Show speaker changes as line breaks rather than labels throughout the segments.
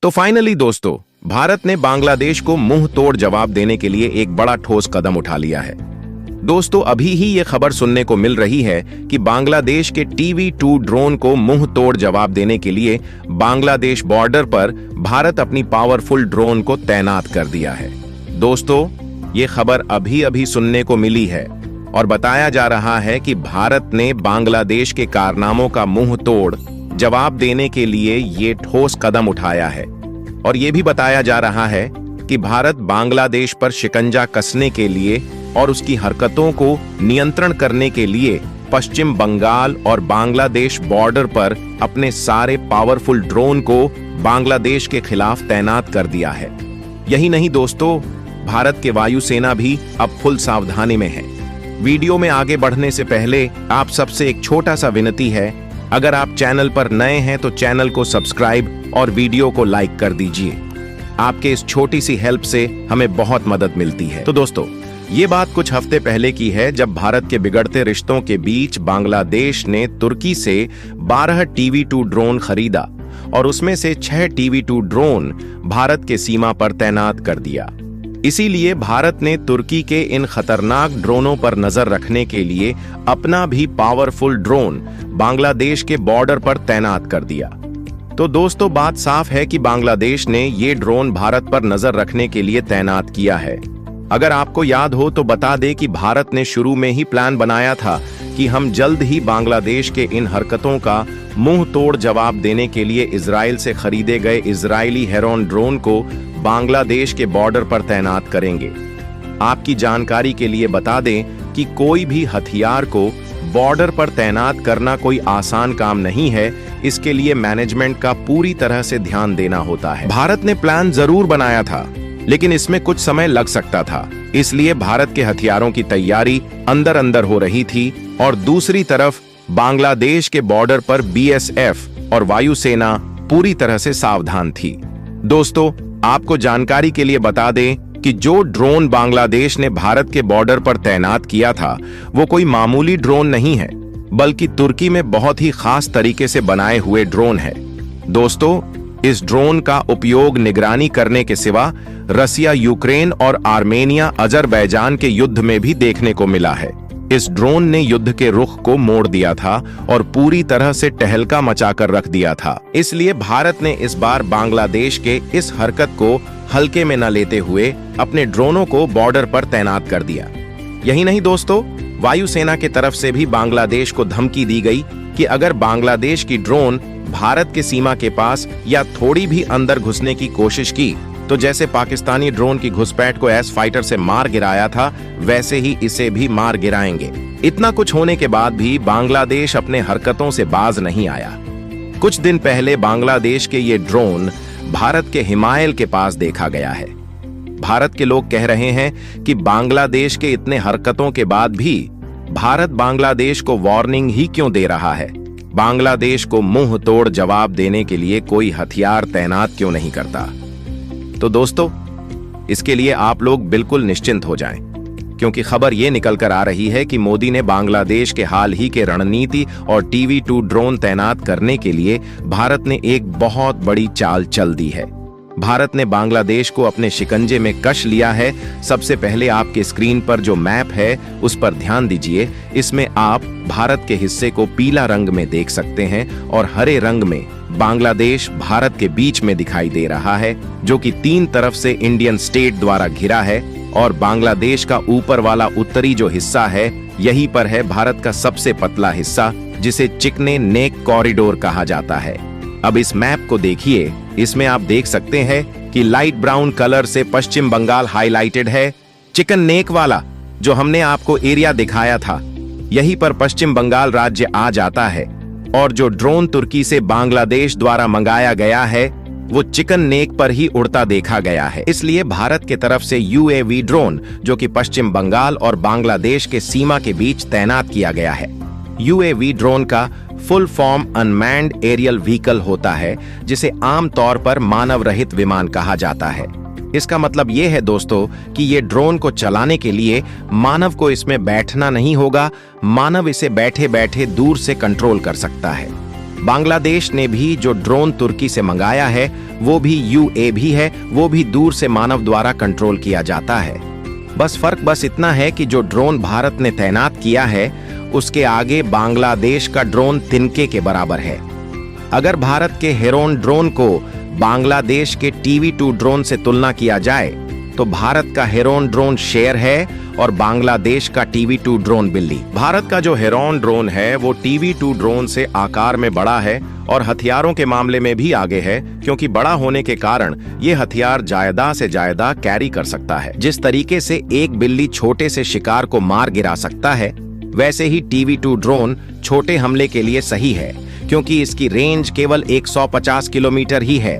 तो फाइनली दोस्तों, भारत ने बांग्लादेश को मुंह तोड़ जवाब देने के लिए एक बड़ा ठोस कदम उठा लिया है। दोस्तों, अभी ही ये खबर सुनने को मिल रही है कि बांग्लादेश के TB2 ड्रोन को मुंह तोड़ जवाब देने के लिए बांग्लादेश बॉर्डर पर भारत अपनी पावरफुल ड्रोन को तैनात कर दिया है। दोस्तों, ये खबर अभी अभी सुनने को मिली है और बताया जा रहा है कि भारत ने बांग्लादेश के कारनामों का मुंह तोड़ जवाब देने के लिए ये ठोस कदम उठाया है। और ये भी बताया जा रहा है कि भारत बांग्लादेश पर शिकंजा कसने के लिए और उसकी हरकतों को नियंत्रण करने के लिए पश्चिम बंगाल और बांग्लादेश बॉर्डर पर अपने सारे पावरफुल ड्रोन को बांग्लादेश के खिलाफ तैनात कर दिया है। यही नहीं दोस्तों, भारत के वायुसेना भी अब फुल सावधानी में है। वीडियो में आगे बढ़ने से पहले आप सबसे एक छोटा सा विनती है, अगर आप चैनल पर नए हैं तो चैनल को सब्सक्राइब और वीडियो को लाइक कर दीजिए। आपके इस छोटी सी हेल्प से हमें बहुत मदद मिलती है। तो दोस्तों, ये बात कुछ हफ्ते पहले की है जब भारत के बिगड़ते रिश्तों के बीच बांग्लादेश ने तुर्की से 12 TB2 ड्रोन खरीदा और उसमें से 6 TB2 ड्रोन भारत के सीमा पर तैनात कर दिया। इसीलिए भारत ने तुर्की के इन खतरनाक ड्रोनों पर नजर रखने के लिए अपना भी पावरफुल ड्रोन बांग्लादेश के बॉर्डर पर तैनात कर दिया। तो दोस्तों, बात साफ है कि बांग्लादेश ने ये ड्रोन भारत पर नजर रखने के लिए तैनात किया है। अगर आपको याद हो तो बता दें कि भारत ने शुरू में ही प्लान बनाया था कि हम जल्द ही बांग्लादेश के इन हरकतों का मुंह तोड़ जवाब देने के लिए इजराइल से खरीदे गए इजरायली हेरॉन ड्रोन को बांग्लादेश के बॉर्डर पर तैनात करेंगे। आपकी जानकारी के लिए बता दें कि कोई भी हथियार को बॉर्डर पर तैनात करना कोई आसान काम नहीं है। इसके लिए मैनेजमेंट का पूरी तरह से ध्यान देना होता है। भारत ने प्लान जरूर बनाया था, लेकिन इसमें कुछ समय लग सकता था। इसलिए भारत के हथियारों की तैयारी अंदर अंदर हो रही थी और दूसरी तरफ बांग्लादेश के बॉर्डर पर BSF और वायुसेना पूरी तरह से सावधान थी। दोस्तों, आपको जानकारी के लिए बता दें कि जो ड्रोन बांग्लादेश ने भारत के बॉर्डर पर तैनात किया था वो कोई मामूली ड्रोन नहीं है, बल्कि तुर्की में बहुत ही खास तरीके से बनाए हुए ड्रोन है। दोस्तों, इस ड्रोन का उपयोग निगरानी करने के सिवा रसिया, यूक्रेन और आर्मेनिया, अजरबैजान के युद्ध में भी देखने को मिला है। इस ड्रोन ने युद्ध के रुख को मोड़ दिया था और पूरी तरह से टहलका मचाकर रख दिया था। इसलिए भारत ने इस बार बांग्लादेश के इस हरकत को हल्के में न लेते हुए अपने ड्रोनों को बॉर्डर पर तैनात कर दिया। यही नहीं दोस्तों, वायुसेना की तरफ से भी बांग्लादेश को धमकी दी गई कि अगर बांग्लादेश की ड्रोन भारत के सीमा के पास या थोड़ी भी अंदर घुसने की कोशिश की तो जैसे पाकिस्तानी ड्रोन की घुसपैठ को एस फाइटर से मार गिराया था, वैसे ही इसे भी मार गिराएंगे। इतना कुछ होने के बाद भी बांग्लादेश अपने हरकतों से बाज नहीं आया। कुछ दिन पहले बांग्लादेश के ये ड्रोन भारत के हिमायल के पास देखा गया है। भारत के लोग कह रहे हैं कि बांग्लादेश के इतने हरकतों के बाद भी भारत बांग्लादेश को वार्निंग ही क्यों दे रहा है, बांग्लादेश को मुंह तोड़ जवाब देने के लिए कोई हथियार तैनात क्यों नहीं करता। तो दोस्तों, इसके लिए आप लोग बिल्कुल निश्चिंत हो जाएं, क्योंकि खबर ये निकल कर आ रही है कि मोदी ने बांग्लादेश के हाल ही के रणनीति और TB2 ड्रोन तैनात करने के लिए भारत ने एक बहुत बड़ी चाल चल दी है। भारत ने बांग्लादेश को अपने शिकंजे में कस लिया है। सबसे पहले आपके स्क्रीन पर जो मैप है उस पर ध्यान दीजिए। इसमें आप भारत के हिस्से को पीला रंग में देख सकते हैं और हरे रंग में बांग्लादेश भारत के बीच में दिखाई दे रहा है, जो कि 3 तरफ से इंडियन स्टेट द्वारा घिरा है। और बांग्लादेश का ऊपर वाला उत्तरी जो हिस्सा है, यहीं पर है भारत का सबसे पतला हिस्सा, जिसे चिकने नेक कॉरिडोर कहा जाता है। अब इस मैप को देखिए। इसमें आप देख सकते हैं कि लाइट ब्राउन कलर से पश्चिम बंगाल हाईलाइटेड है। चिकन नेक वाला जो हमने आपको एरिया दिखाया था, यहीं पर पश्चिम बंगाल राज्य आ जाता है। और जो ड्रोन तुर्की से बांग्लादेश द्वारा मंगाया गया है वो चिकन नेक पर ही उड़ता देखा गया है। इसलिए भारत के तरफ से UAV ड्रोन, जो कि पश्चिम बंगाल और बांग्लादेश के सीमा के बीच तैनात किया गया है। UAV ड्रोन का full form unmanned aerial vehicle होता है, जिसे आमतौर पर मानव रहित विमान कहा जाता है। इसका मतलब ये है दोस्तों कि ये ड्रोन को चलाने के लिए मानव को इसमें बैठना नहीं होगा। मानव इसे बैठे बैठे दूर से कंट्रोल कर सकता है। बांग्लादेश ने भी जो ड्रोन तुर्की से मंगाया है वो भी UAV है, वो भी दूर से मानव द्वारा कंट्रोल किया जाता है। बस फर्क इतना है कि जो ड्रोन भारत ने तैनात किया है उसके आगे बांग्लादेश का ड्रोन तिनके के बराबर है। अगर भारत के हेरोन ड्रोन को बांग्लादेश के TV2 ड्रोन से तुलना किया जाए तो भारत का हेरोन ड्रोन शेर है और बांग्लादेश का TV2 ड्रोन बिल्ली। भारत का जो हेरोन ड्रोन है वो TV2 ड्रोन से आकार में बड़ा है और हथियारों के मामले में भी आगे है, क्योंकि बड़ा होने के कारण ये हथियार ज्यादा से ज्यादा कैरी कर सकता है। जिस तरीके से एक बिल्ली छोटे से शिकार को मार गिरा सकता है, वैसे ही TV2 ड्रोन छोटे हमले के लिए सही है, क्योंकि इसकी रेंज केवल 150 किलोमीटर ही है।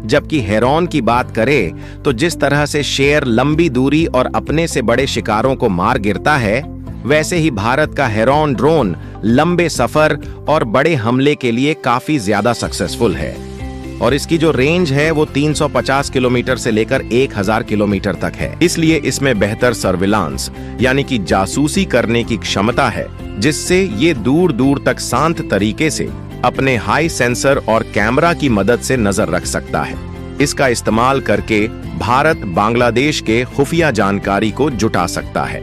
जबकि हेरोन की बात करें तो जिस तरह से शेर लंबी दूरी और अपने से बड़े शिकारों को मार गिरता है, वैसे ही भारत का हेरोन ड्रोन लंबे सफर और बड़े हमले के लिए काफी ज्यादा सक्सेसफुल है। और इसकी जो रेंज है वो 350 किलोमीटर से लेकर 1000 किलोमीटर तक है। इसलिए इसमें बेहतर सर्विलांस यानी कि जासूसी करने की क्षमता है, जिससे ये दूर दूर तक शांत तरीके से अपने हाई सेंसर और कैमरा की मदद से नजर रख सकता है। इसका इस्तेमाल करके भारत बांग्लादेश के खुफिया जानकारी को जुटा सकता है।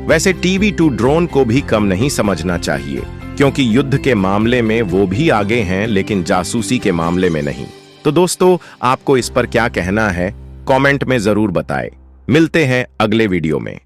वैसे TV2 ड्रोन को भी कम नहीं समझना चाहिए, क्योंकि युद्ध के मामले में वो भी आगे हैं, लेकिन जासूसी के मामले में नहीं। तो दोस्तों, आपको इस पर क्या कहना है, कमेंट में जरूर बताएं। मिलते हैं अगले वीडियो में।